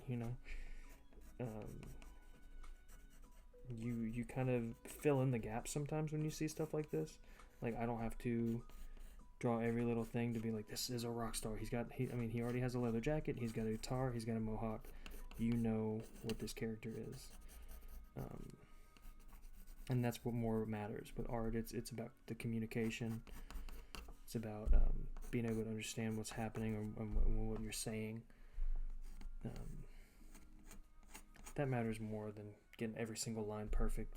you know. You kind of fill in the gaps sometimes when you see stuff like this. Like, I don't have to draw every little thing to be like, this is a rock star. I mean, he already has a leather jacket, he's got a guitar, he's got a mohawk. You know what this character is. And that's what more matters. With art, it's about the communication. It's about being able to understand what's happening and what you're saying. That matters more than getting every single line perfect.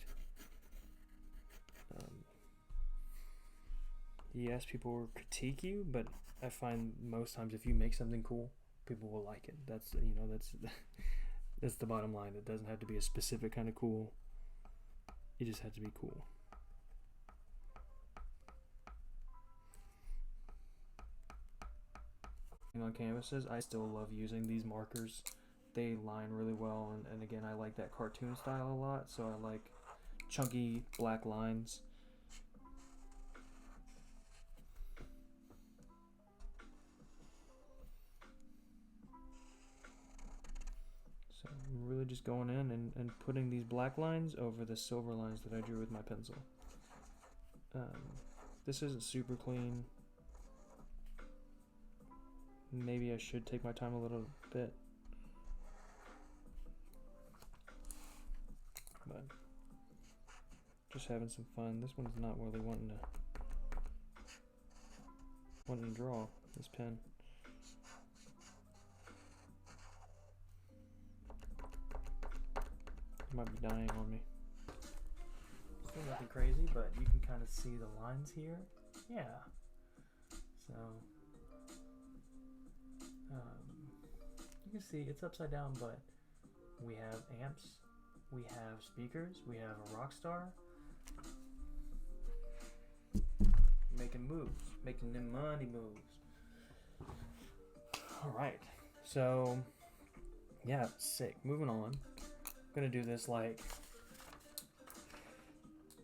Yes, people will critique you, but I find most times if you make something cool, people will like it. That's that's the bottom line. It doesn't have to be a specific kind of cool. It just has to be cool. On canvases, I still love using these markers. They line really well, and again, I like that cartoon style a lot, so I like chunky black lines. So I'm really just going in and putting these black lines over the silver lines that I drew with my pencil. This isn't super clean. Maybe I should take my time a little bit. But just having some fun. This one's not really wanting to draw, this pen. It might be dying on me. Still nothing crazy, but you can kind of see the lines here. Yeah. So you can see it's upside down, but we have amps, we have speakers, we have a rock star making moves, making them money moves. All right, so yeah, sick. Moving on. I'm gonna do this like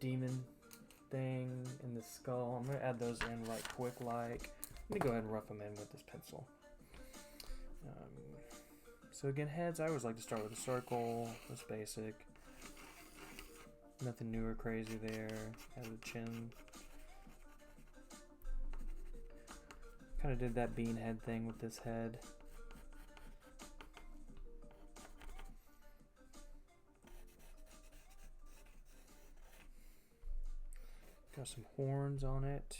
demon thing in the skull. I'm gonna add those in right quick. Like, let me go ahead and rough them in with this pencil. So again, heads, I always like to start with a circle. That's basic. Nothing new or crazy there. Add the chin. Kind of did that bean head thing with this head. Got some horns on it.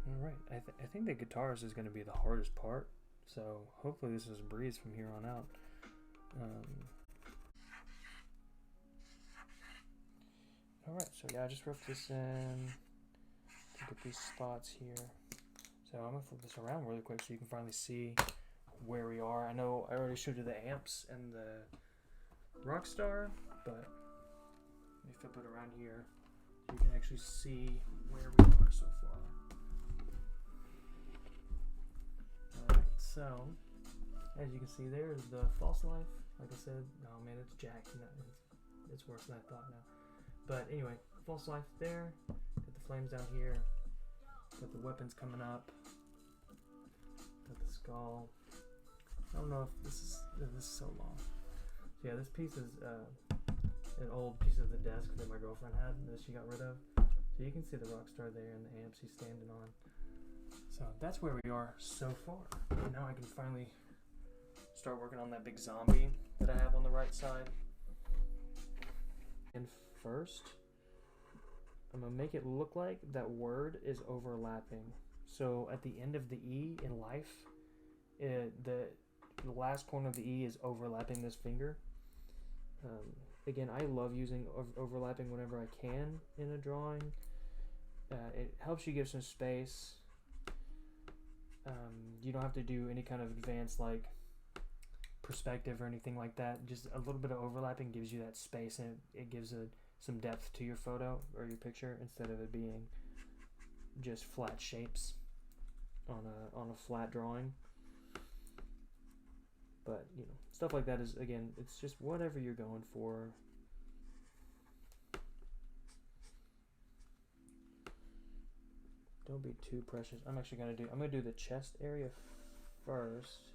Alright, I think the guitars is going to be the hardest part, so hopefully this is a breeze from here on out. Alright, so yeah, I just roughed this in to get these spots here. So I'm going to flip this around really quick so you can finally see where we are. I know I already showed you the amps and the Rockstar, but let me flip it around here so you can actually see where we are so far. Alright, so as you can see, there's the False Life. Like I said, oh man, it's jacked. It's worse than I thought now. But anyway, False Life there. Got the flames down here. Got the weapons coming up. Got the skull. I don't know if this is so long. So yeah, this piece is an old piece of the desk that my girlfriend had that she got rid of. So you can see the Rockstar there and the amps he's standing on. So that's where we are so far. And now I can finally start working on that big zombie that I have on the right side. And first, I'm going to make it look like that word is overlapping. So at the end of the E in life, the last corner of the E is overlapping this finger. Again, I love using overlapping whenever I can in a drawing. It helps you give some space. You don't have to do any kind of advanced like perspective or anything like that. Just a little bit of overlapping gives you that space, and it gives some depth to your photo or your picture instead of it being just flat shapes on a flat drawing. But you know, stuff like that is, again, it's just whatever you're going for. Don't be too precious. I'm gonna do the chest area first,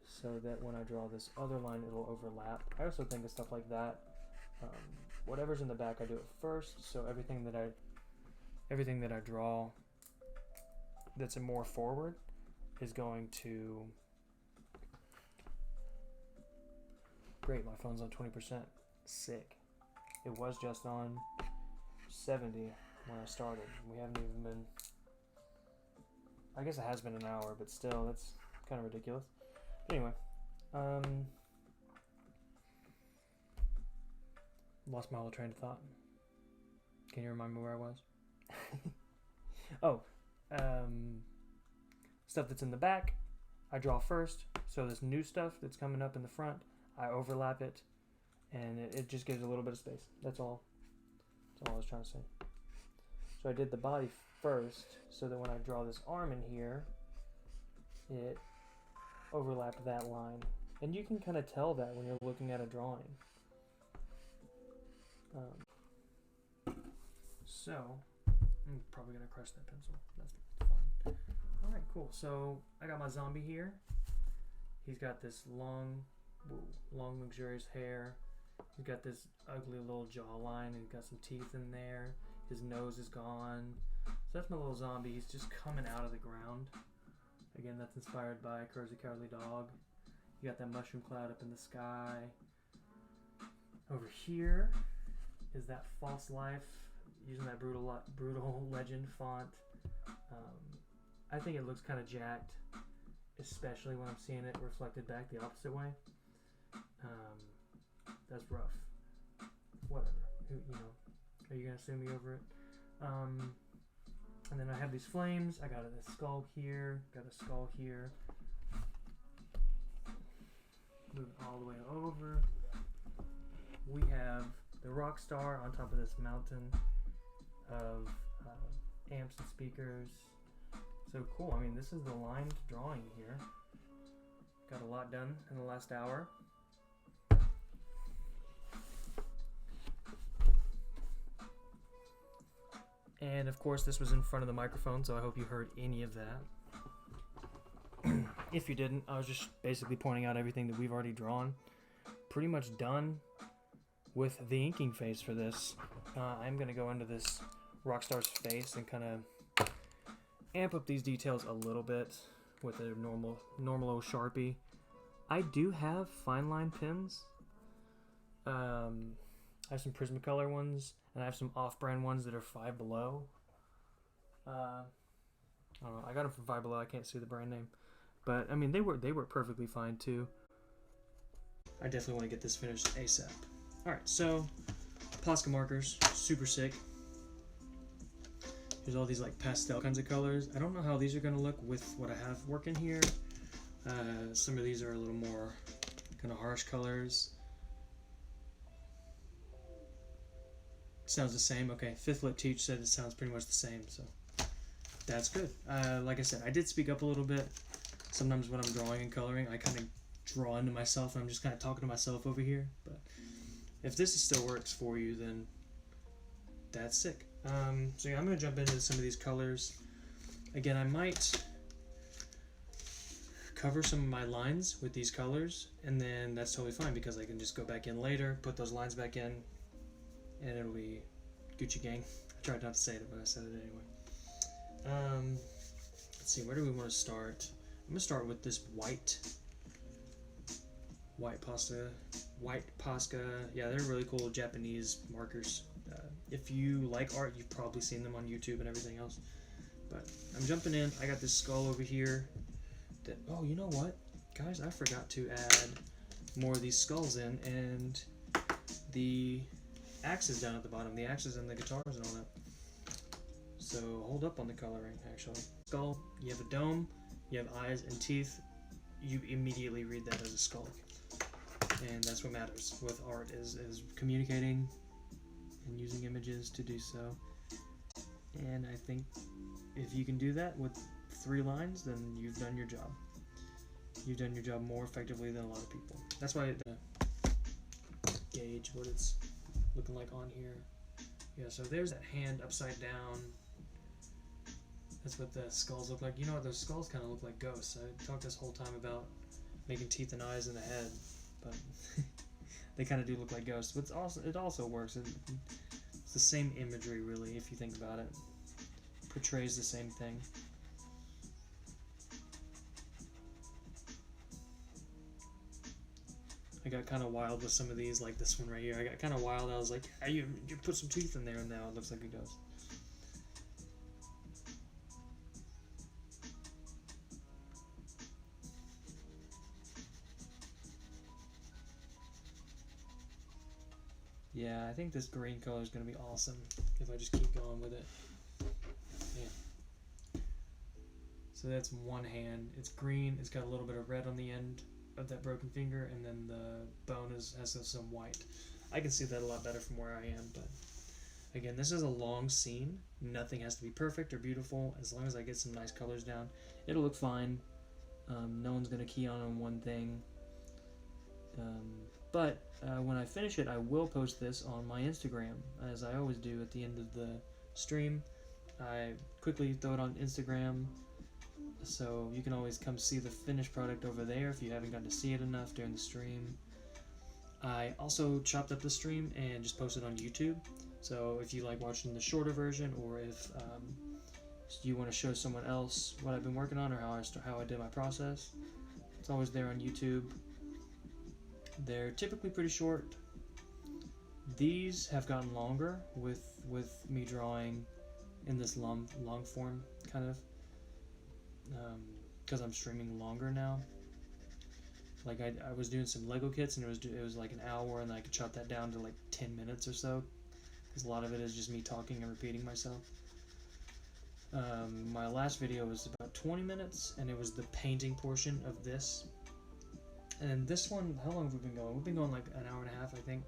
so that when I draw this other line, it'll overlap. I also think of stuff like that. Whatever's in the back, I do it first, so everything that I draw that's more forward is going to. Great, my phone's on 20%. Sick. It was just on 70 when I started. We haven't even been. I guess it has been an hour, but still, that's kind of ridiculous. Anyway, lost my whole train of thought. Can you remind me where I was? Oh, stuff that's in the back, I draw first. So this new stuff that's coming up in the front, I overlap it, and it just gives a little bit of space. That's all. That's all I was trying to say. So I did the body first, so that when I draw this arm in here, it overlapped that line. And you can kind of tell that when you're looking at a drawing. So, I'm probably going to crush that pencil. That's fun. Alright, cool. So, I got my zombie here. He's got this long, luxurious hair. He's got this ugly little jawline, and he's got some teeth in there. His nose is gone. So that's my little zombie. He's just coming out of the ground. Again, that's inspired by Courage the Cowardly Dog. You got that mushroom cloud up in the sky. Over here is that false life, using that brutal legend font. I think it looks kind of jacked, especially when I'm seeing it reflected back the opposite way. That's rough. Whatever. Are you gonna sue me over it? And then I have these flames. I got a skull here. Got a skull here. Move all the way over. We have the rock star on top of this mountain of amps and speakers. So cool. I mean, this is the lined drawing here. Got a lot done in the last hour. And of course, this was in front of the microphone, so I hope you heard any of that. If you didn't, I was just basically pointing out everything that we've already drawn. Pretty much done with the inking phase for this. I'm going to go into this Rockstar's face and kind of amp up these details a little bit with a normal old Sharpie. I do have fine line pens. I have some Prismacolor ones, and I have some off-brand ones that are Five Below. I don't know. I got them from Five Below. I can't see the brand name, but I mean they were perfectly fine too. I definitely want to get this finished ASAP. All right, so Posca markers, super sick. There's all these like pastel kinds of colors. I don't know how these are gonna look with what I have working here. Some of these are a little more kind of harsh colors. Sounds the same. Okay, Fifth Lip Teach said it sounds pretty much the same, so that's good. Like I said, I did speak up a little bit. Sometimes when I'm drawing and coloring, I kind of draw into myself, and I'm just kind of talking to myself over here. But if this still works for you, then that's sick. So yeah, I'm going to jump into some of these colors. Again, I might cover some of my lines with these colors, and then that's totally fine because I can just go back in later, put those lines back in, and it'll be Gucci gang. I tried not to say it, but I said it anyway. Let's see, where do we want to start? I'm going to start with this white Posca. Yeah, they're really cool Japanese markers. If you like art, you've probably seen them on YouTube and everything else. But I'm jumping in. I got this skull over here. Oh, you know what? Guys, I forgot to add more of these skulls in, and the axes down at the bottom. The axes and the guitars and all that. So hold up on the coloring, actually. Skull, you have a dome, you have eyes and teeth. You immediately read that as a skull. And that's what matters with art, is communicating and using images to do so. And I think if you can do that with 3 lines, then you've done your job. You've done your job more effectively than a lot of people. That's why gauge what it's looking like on here. Yeah, so there's that hand upside down. That's what the skulls look like. You know what? Those skulls kind of look like ghosts. I talked this whole time about making teeth and eyes in the head, but they kind of do look like ghosts. But it also works. It's the same imagery, really, if you think about it. Portrays the same thing. I got kind of wild with some of these, like this one right here. I got kind of wild. I was like, hey, you put some teeth in there, and now it looks like a ghost. Yeah, I think this green color is going to be awesome if I just keep going with it. Yeah. So that's one hand. It's green. It's got a little bit of red on the end of that broken finger, and then the bone has some white. I can see that a lot better from where I am, but again, this is a long scene. Nothing has to be perfect or beautiful. As long as I get some nice colors down, it'll look fine. No one's going to key on one thing. But when I finish it, I will post this on my Instagram, as I always do at the end of the stream. I quickly throw it on Instagram, so you can always come see the finished product over there if you haven't gotten to see it enough during the stream. I also chopped up the stream and just posted on YouTube, so if you like watching the shorter version, or if you want to show someone else what I've been working on or how I did my process, it's always there on YouTube. They're typically pretty short. These have gotten longer with me drawing in this long form, kind of, because I'm streaming longer now. Like I was doing some Lego kits, and it was like an hour, and I could chop that down to like 10 minutes or so, because a lot of it is just me talking and repeating myself. My last video was about 20 minutes, and it was the painting portion of this. And then this one, how long have we been going? We've been going like an hour and a half, I think.